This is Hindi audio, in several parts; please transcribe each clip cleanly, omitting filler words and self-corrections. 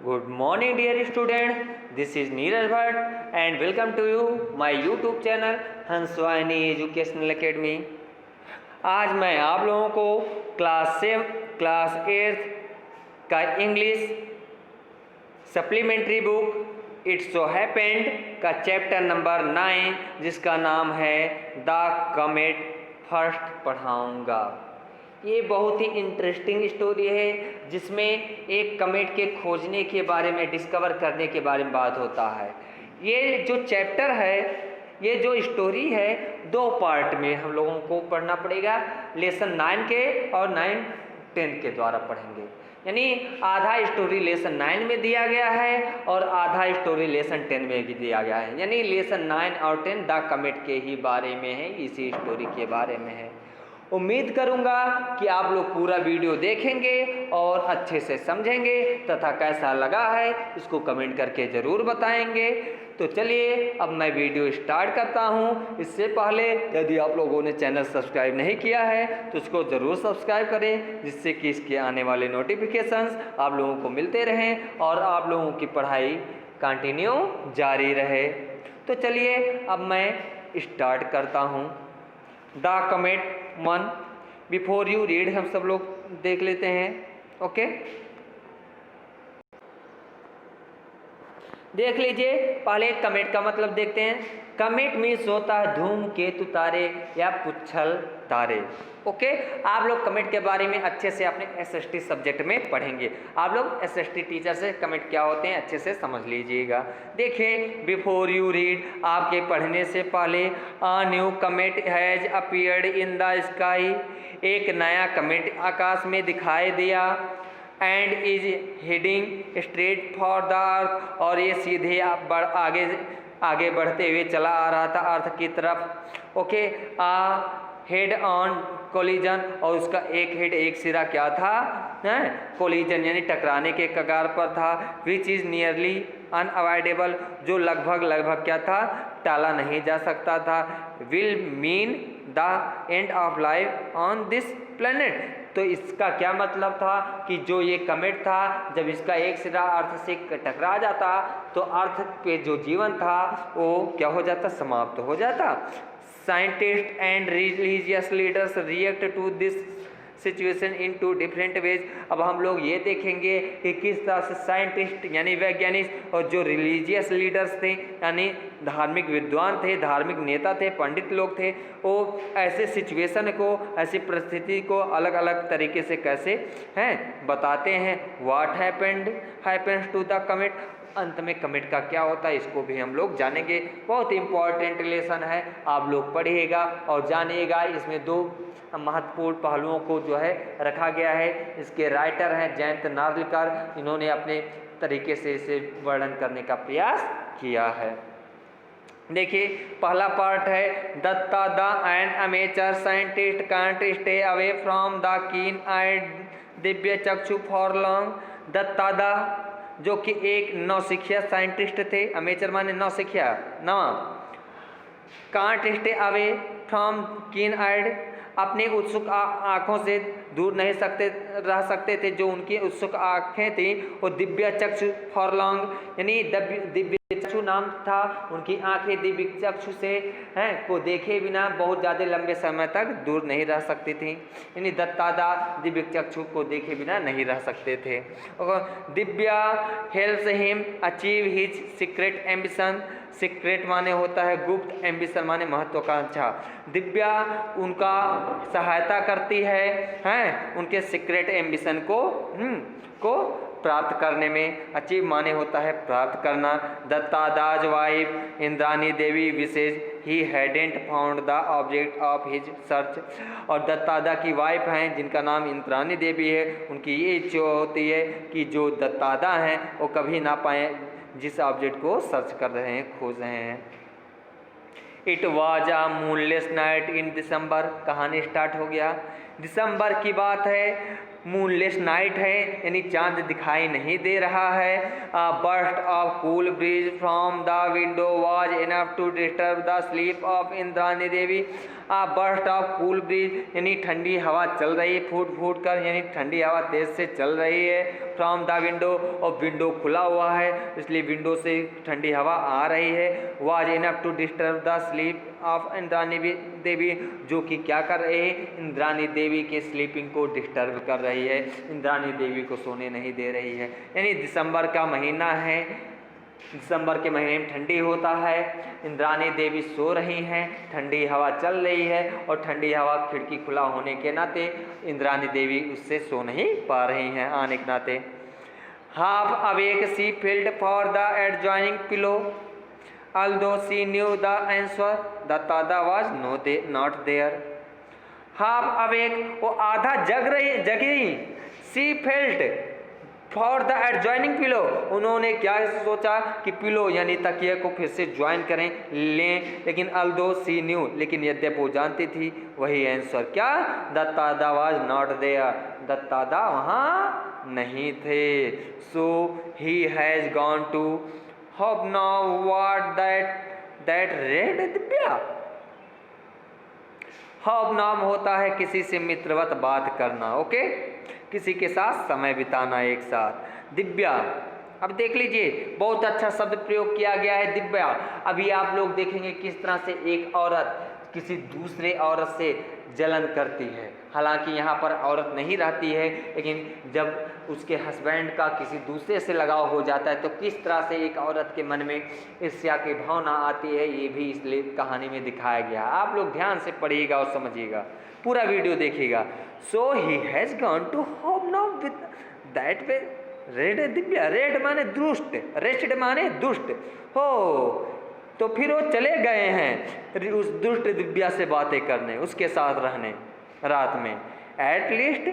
Good morning dear student, this is Neeraj Bhatt and welcome to you my YouTube channel Hansvahini educational academy. आज मैं आप लोगों को क्लास 8 का English supplementary book it's so happened का चैप्टर नंबर 9 जिसका नाम है द कॉमेट फर्स्ट पढ़ाऊँगा। ये बहुत ही इंटरेस्टिंग स्टोरी है जिसमें एक कमेट के खोजने के बारे में, डिस्कवर करने के बारे में बात होता है। ये जो चैप्टर है, ये जो स्टोरी है, 2 पार्ट में हम लोगों को पढ़ना पड़ेगा। लेसन 9 के और 9-10 के द्वारा पढ़ेंगे, यानी आधा स्टोरी लेसन 9 में दिया गया है और आधा स्टोरी लेसन 10 में भी दिया गया है। यानी लेसन 9 और 10 द कमेट के ही बारे में है, इसी स्टोरी के बारे में है। उम्मीद करूंगा कि आप लोग पूरा वीडियो देखेंगे और अच्छे से समझेंगे तथा कैसा लगा है इसको कमेंट करके ज़रूर बताएंगे। तो चलिए अब मैं वीडियो स्टार्ट करता हूं। इससे पहले यदि आप लोगों ने चैनल सब्सक्राइब नहीं किया है तो इसको ज़रूर सब्सक्राइब करें, जिससे कि इसके आने वाले नोटिफिकेशंस आप लोगों को मिलते रहें और आप लोगों की पढ़ाई कंटिन्यू जारी रहे। तो चलिए अब मैं स्टार्ट करता हूं। द कमेट 1। बिफोर यू रीड हम सब लोग देख लेते हैं। ओके, देख लीजिए। पहले कमेट का मतलब देखते हैं। कमेट मीन्स होता है धूमकेतु तारे या पुच्छल तारे। ओके, आप लोग कमेट के बारे में अच्छे से अपने एसएसटी सब्जेक्ट में पढ़ेंगे। आप लोग एसएसटी टीचर से कमेट क्या होते हैं अच्छे से समझ लीजिएगा। देखिए, बिफोर यू रीड, आपके पढ़ने से पहले, a new comet has appeared in the sky, एक नया कमेट आकाश में दिखाई दिया, and is heading straight for the earth, और ये सीधे आगे बढ़ते हुए चला आ रहा था अर्थ की तरफ। ओके, हेड ऑन कोलिजन, और उसका एक हेड, एक सिरा क्या था, कोलिजन यानी टकराने के कगार पर था। विच इज़ नियरली अनअवॉइडेबल, जो लगभग क्या था, टाला नहीं जा सकता था। Will mean the end of life on this planet, तो इसका क्या मतलब था कि जो ये कमेट था, जब इसका एक सिरा अर्थ से टकरा जाता तो अर्थ पे जो जीवन था वो क्या हो जाता, समाप्त हो जाता। Scientist and religious leaders react to this situation in 2 different ways. अब हम लोग ये देखेंगे कि किस तरह से साइंटिस्ट यानी वैज्ञानिक और जो रिलीजियस लीडर्स थे यानी धार्मिक विद्वान थे, धार्मिक नेता थे, पंडित लोग थे, वो ऐसे सिचुएशन को, ऐसी परिस्थिति को अलग अलग तरीके से कैसे बताते हैं। व्हाट हैपेंस टू द कमेट, अंत में कमेट का क्या होता है इसको भी हम लोग जानेंगे। बहुत इंपॉर्टेंट लेसन है, आप लोग पढ़िएगा और जानिएगा। इसमें 2 महत्वपूर्ण पहलुओं को जो है रखा गया है। इसके राइटर हैं जयंत नार्लिकर, इन्होंने अपने तरीके से इसे वर्णन करने का प्रयास किया है। देखिए, पहला पार्ट है, Datta the an amateur scientist can't stay away from the keen eyed Divya चक्षु फॉर लॉन्ग। दत्ता द जो कि एक नौसिखिया साइंटिस्ट थे, अमेचर माने नौसिखिया, कांट स्टे अवे फ्रॉम कीन आइड, अपने उत्सुक आँखों से दूर नहीं रह सकते थे। जो उनकी उत्सुक आँखें थी वो दिव्य चक्षु फॉर लॉन्ग, यानी दिव्य चक्षु नाम था। उनकी आंखें दिव्य चक्षु से को देखे बिना बहुत ज़्यादा लंबे समय तक दूर नहीं रह सकती थी, यानी दत्तादा दिव्य चक्षु को देखे बिना नहीं रह सकते थे। और Divya helps him achieve his secret ambition, secret माने होता है गुप्त, एम्बिशन माने महत्वाकांक्षा। दिव्या उनका सहायता करती है उनके सीक्रेट एम्बिशन को प्राप्त करने में। अचीव माने होता है प्राप्त करना। दत्तादाज वाइफ इंद्रानी देवी विशेष he hadn't found the object of his search, और दत्तादा की वाइफ हैं जिनका नाम इंद्रानी देवी है, उनकी ये इच्छा होती है कि जो दत्तादा हैं वो कभी ना पाए जिस ऑब्जेक्ट को सर्च कर रहे हैं, खोज रहे हैं। It was a moonless night in December, कहानी स्टार्ट हो गया। दिसंबर की बात है, मूनलेस नाइट है यानी चांद दिखाई नहीं दे रहा है। Burst of cool breeze from the window was enough to disturb the sleep of Indrani Devi. Burst of cool breeze यानी ठंडी हवा चल रही है फूट फूट कर, यानी ठंडी हवा तेज से चल रही है। फ्रॉम द विंडो, और विंडो खुला हुआ है इसलिए विंडो से ठंडी हवा आ रही है। Was enough to disturb the sleep of Indrani Devi, जो कि क्या कर रहे हैं, इंद्राणी देवी के स्लीपिंग को डिस्टर्ब कर रही है, इंद्राणी देवी को सोने नहीं दे रही है। यानी दिसंबर का महीना है, दिसंबर के महीने में ठंडी होता है, इंद्राणी देवी सो रही हैं, ठंडी हवा चल रही है और ठंडी हवा खिड़की खुला होने के नाते इंद्राणी देवी उससे सो नहीं पा रही हैं आने के नाते। Half awake she felt for the adjoining pillow although she knew the answer, the tada was not there. Half awake, वो आधा जगी, she felt for the adjoining pillow, उन्होंने क्या सोचा कि पिलो यानी तकिया को फिर से ज्वाइन करें लें, लेकिन although she knew, लेकिन यद्यपि वो जानती थी वही आंसर क्या, the tada was not there, the tada वहाँ नहीं थे। So he has gone to hope now what that red Divya. hope नाम होता है किसी से मित्रवत बात करना, ओके, किसी के साथ समय बिताना एक साथ। दिव्या, अब देख लीजिए बहुत अच्छा शब्द प्रयोग किया गया है दिव्या। अभी आप लोग देखेंगे किस तरह से एक औरत किसी दूसरे औरत से जलन करती है, हालांकि यहाँ पर औरत नहीं रहती है, लेकिन जब उसके हस्बैंड का किसी दूसरे से लगाव हो जाता है तो किस तरह से एक औरत के मन में ईर्ष्या की भावना आती है, ये भी इसलिए कहानी में दिखाया गया। आप लोग ध्यान से पढ़िएगा और समझिएगा, पूरा वीडियो देखिएगा। So he has gone to home now with that way red Divya, red माने दुष्ट, रेस्टेड माने दुष्ट हो, तो फिर वो चले गए हैं उस दुष्ट दिव्या से बातें करने, उसके साथ रहने रात में। At least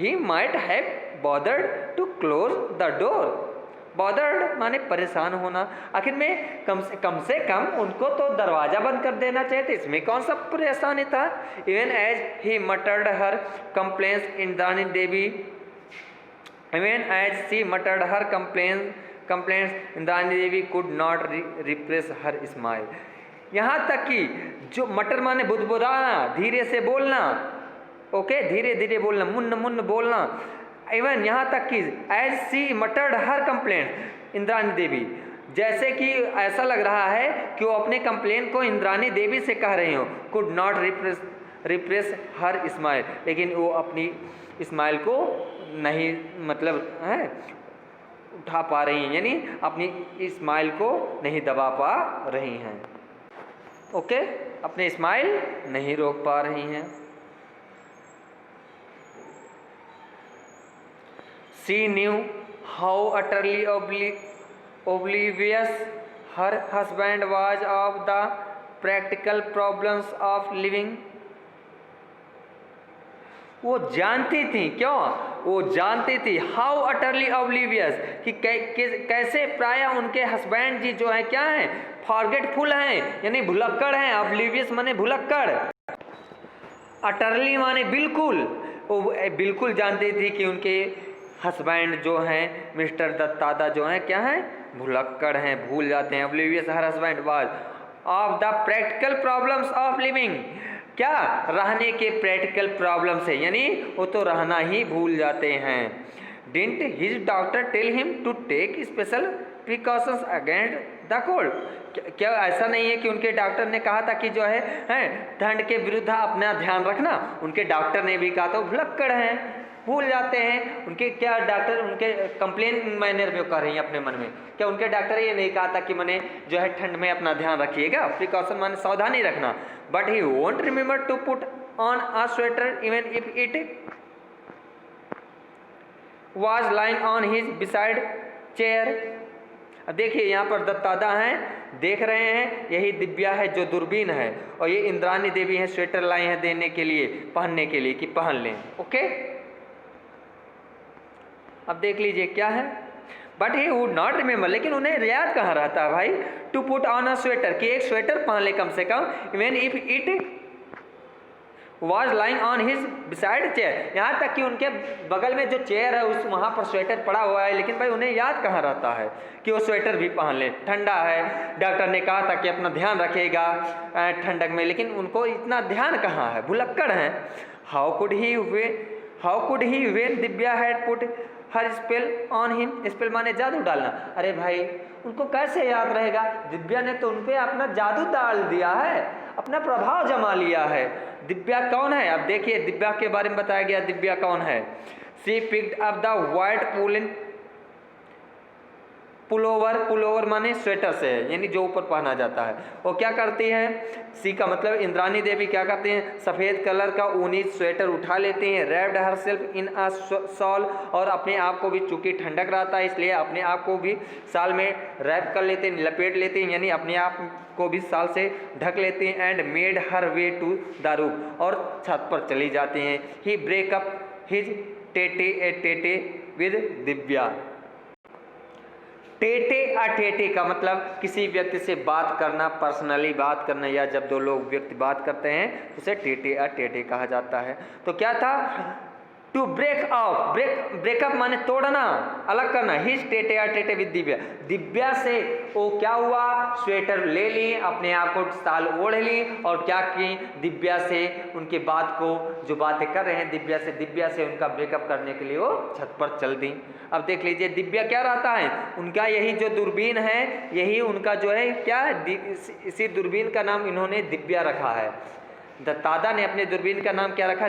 he might have bothered to close the door, bothered माने परेशान होना, आखिर में कम से कम उनको तो दरवाज़ा बंद कर देना चाहिए था, इसमें कौन सा परेशानी था। Even as he muttered her complaints Indrani Devi, even as she muttered her complaints Indrani Devi could not repress her smile. यहाँ तक कि जो मटर माने बुदबुदाना, धीरे से बोलना, ओके, धीरे धीरे बोलना, मुन्न मुन्न बोलना। इवन यहाँ तक कि as she muttered her complaint Indrani देवी, जैसे कि ऐसा लग रहा है कि वो अपने कंप्लेन को इंद्राणी देवी से कह रही हो। Could not repress her smile, लेकिन वो अपनी स्माइल को नहीं मतलब है उठा पा रही हैं, यानी अपनी स्माइल को नहीं दबा पा रही हैं, ओके, अपने स्माइल नहीं रोक पा रही हैं। She knew how utterly oblivious her husband was of the practical problems of living. वो जानती थी, क्यों वो जानती थी, हाउ अटरली ऑब्लिवियस, कि कैसे प्रायः उनके हस्बैंड जी जो है क्या हैं, फॉरगेटफुल हैं, यानी भुलक्कड़ हैं। ऑब्लिवियस माने भुलक्कड़, अटरली माने बिल्कुल, वो बिल्कुल जानती थी कि उनके हस्बैंड जो हैं मिस्टर दत्तादा जो हैं क्या हैं, भुलक्कड़ हैं, भूल जाते हैं। Oblivious her husband was of the practical problems of living, क्या रहने के प्रैक्टिकल प्रॉब्लम से, यानी वो तो रहना ही भूल जाते हैं। Didn't his doctor tell him to take special precautions against the cold, क्या ऐसा नहीं है कि उनके डॉक्टर ने कहा था कि जो है ठंड के विरुद्ध अपना ध्यान रखना, उनके डॉक्टर ने भी कहा था, भुलक्कड़ हैं, भूल जाते हैं। उनके क्या डॉक्टर उनके कंप्लेन मैनर में कर रही हैं अपने मन में, क्या उनके डॉक्टर ये नहीं कहा था कि मैंने जो है ठंड में अपना ध्यान रखिएगा, प्रिकॉशन माने सावधानी रखना। But he won't remember to put on a sweater even if it was lying on his beside chair. अब देखिए यहाँ पर दत्तादा हैं, देख रहे हैं, यही दिव्या है जो दूरबीन है, और ये इंद्राणी देवी हैं, स्वेटर लाई हैं देने के लिए, पहनने के लिए कि पहन लें, ओके। अब देख लीजिए क्या है, but he would not remember, लेकिन उन्हें याद कहाँ रहता है भाई, to put on a sweater, कि एक स्वेटर पहन ले कम से कम, even if it was lying on his beside chair, यहाँ तक कि उनके बगल में जो चेयर है उस वहाँ पर स्वेटर पड़ा हुआ है, लेकिन भाई उन्हें याद कहाँ रहता है कि वो स्वेटर भी पहन ले, ठंडा है। डॉक्टर ने कहा था कि अपना ध्यान रखेगा ठंडक में, लेकिन उनको इतना ध्यान कहाँ है, भुलक्कड़ हैं। How could he when Divya had put her spell on him, spell माने जादू डालना। अरे भाई उनको कैसे याद रहेगा, दिव्या ने तो उन पे अपना जादू डाल दिया है, अपना प्रभाव जमा लिया है। दिव्या कौन है, अब देखिए दिव्या के बारे में बताया गया, दिव्या कौन है। She picked up the white pullover माने स्वेटर से, यानी जो ऊपर पहना जाता है। वो क्या करती है, सी का मतलब इंद्राणी देवी क्या करते हैं, सफ़ेद कलर का ऊनी स्वेटर उठा लेते हैं। रैप्ड हरसेल्फ इन अ शॉल, और अपने आप को भी, चूंकि ठंडक रहता है इसलिए अपने आप को भी साल में रैप कर लेते हैं, लपेट लेते हैं, यानी अपने आप को भी साल से ढक लेते हैं। And made her way to the roof, और छत पर चली जाते हैं। He breakup his tete with Divya. Tete का मतलब किसी व्यक्ति से बात करना, पर्सनली बात करना, या जब दो लोग व्यक्ति बात करते हैं तो उसे टेटे कहा जाता है। तो क्या था, टू ब्रेकअप माने तोड़ना, अलग करना। His tete with Divya, Divya से वो क्या हुआ, स्वेटर ले ली, अपने आप को साल ओढ़ ली, और क्या की, दिव्या से उनकी बात को, जो बातें कर रहे हैं दिव्या से उनका ब्रेकअप करने के लिए वो छत पर चल दी। अब देख लीजिए दिव्या क्या रहता है, उनका यही जो दूरबीन है, यही उनका जो है क्या, इसी दूरबीन का नाम इन्होंने दिव्या रखा है। दत्तादा ने अपने दूरबीन का नाम क्या रखा,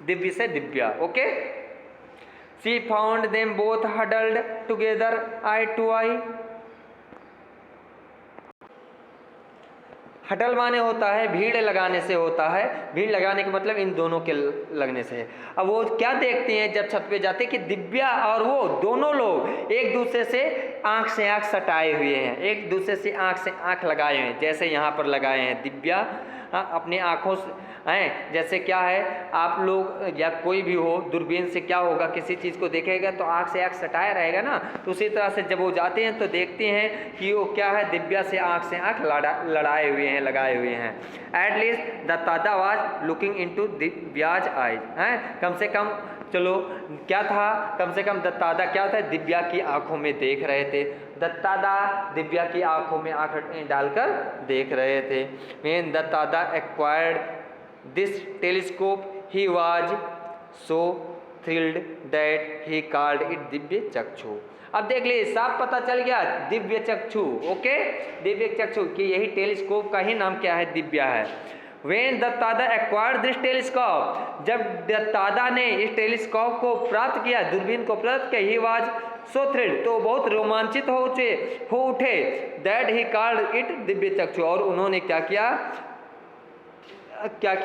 दिव्य से Divya. Okay, she found them both huddled together eye to eye. Huddle माने होता है भीड़ लगाने से होता है, भीड़ लगाने का मतलब इन दोनों के लगने से है। अब वो क्या देखते हैं जब छत पे जाते हैं कि दिव्या और वो दोनों लोग एक दूसरे से आंख सटाए हुए हैं, एक दूसरे से आंख लगाए हुए हैं, जैसे यहाँ पर लगाए हैं दिव्या अपने आँखों से हैं। जैसे क्या है, आप लोग या कोई भी हो, दूरबीन से क्या होगा, किसी चीज़ को देखेगा तो आँख से आँख सटाया रहेगा ना, तो उसी तरह से जब वो जाते हैं तो देखते हैं कि वो क्या है, दिव्या से आँख लगाए हुए हैं। At least Dattada was looking into Divya's eyes, हैं, कम से कम चलो क्या था, कम से कम दत्तादा क्या था, दिव्या की आंखों में देख रहे थे। दत्तादा दिव्या की आंखों में आंख डालकर देख रहे थे। When Dattada acquired this telescope he was so thrilled that he called it divya chakshu. अब देख लीजिए साफ पता चल गया, दिव्य चक्षु। ओके, दिव्य चक्षु कि यही टेलीस्कोप का ही नाम क्या है, दिव्या है। When दत्तादा एक्वायर्ड दिस टेलीस्कोप, जब दत्तादा ने इस टेलीस्कोप को प्राप्त किया, दूरबीन को प्राप्त किया, ही वाज सो थ्रिल्ड, तो बहुत रोमांचित हो उठे, that he called it divya चक्षु, और उन्होंने क्या किया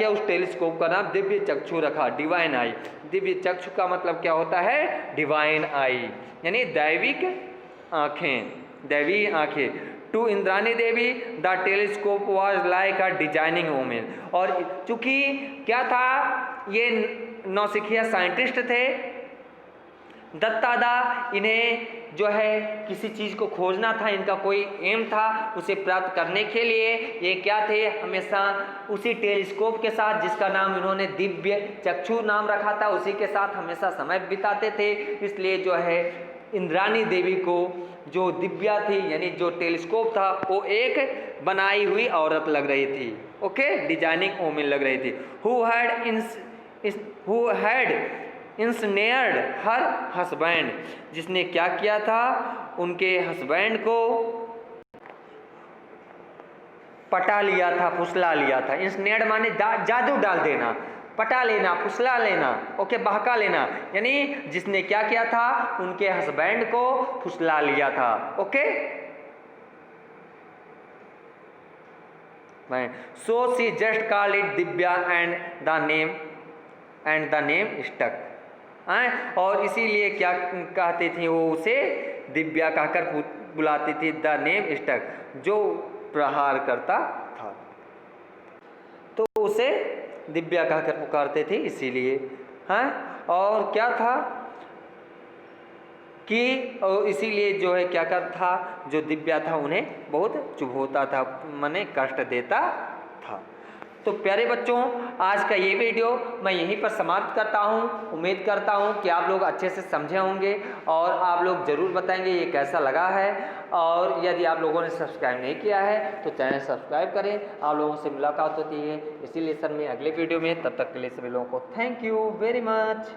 उस टेलीस्कोप का नाम दिव्य चक्षु रखा, डिवाइन आई। दिव्य चक्षु का मतलब क्या होता है, डिवाइन आई, यानी दैविक आँखें, दैवी आँखें। To Indrani Devi the telescope was like a designing women, और चूंकि क्या था, ये नौसिखिया साइंटिस्ट थे, दत्तादा इन्हें जो है किसी चीज़ को खोजना था, इनका कोई एम था, उसे प्राप्त करने के लिए ये क्या थे, हमेशा उसी टेलीस्कोप के साथ, जिसका नाम इन्होंने दिव्य चक्षु नाम रखा था, उसी के साथ हमेशा समय बिताते थे। इसलिए जो है इंद्राणी देवी को जो दिव्या थी, यानी जो टेलीस्कोप था, वो एक बनाई हुई औरत लग रही थी। ओके, डिजाइनिंग वोमेन लग रही थी। हु हैड इंस्नेयर्ड हर हस्बैंड, जिसने क्या किया था, उनके हस्बैंड को पटा लिया था, फुसला लिया था। इंस्नेयर्ड माने जादू डाल देना, पटा लेना, फुसला लेना, ओके, बहका लेना, यानी जिसने क्या किया था, उनके हस्बैंड को फुसला लिया था। Okay, so she just called it Divya and the name stuck, और इसीलिए क्या कहती थी वो, उसे दिव्या कहकर बुलाती थी, द नेम स्टक, जो प्रहार करता था, तो उसे दिव्या कहकर पुकारते थे इसीलिए। हैं, और क्या था कि इसीलिए जो है क्या करता था, जो दिव्या था उन्हें बहुत चुभोता था, माने कष्ट देता था। तो प्यारे बच्चों, आज का ये वीडियो मैं यहीं पर समाप्त करता हूँ। उम्मीद करता हूँ कि आप लोग अच्छे से समझे होंगे और आप लोग ज़रूर बताएंगे ये कैसा लगा है। और यदि आप लोगों ने सब्सक्राइब नहीं किया है तो चैनल सब्सक्राइब करें। आप लोगों से मुलाकात होती है इसी लेसन में अगले वीडियो में। तब तक के लिए सभी लोगों को थैंक यू वेरी मच।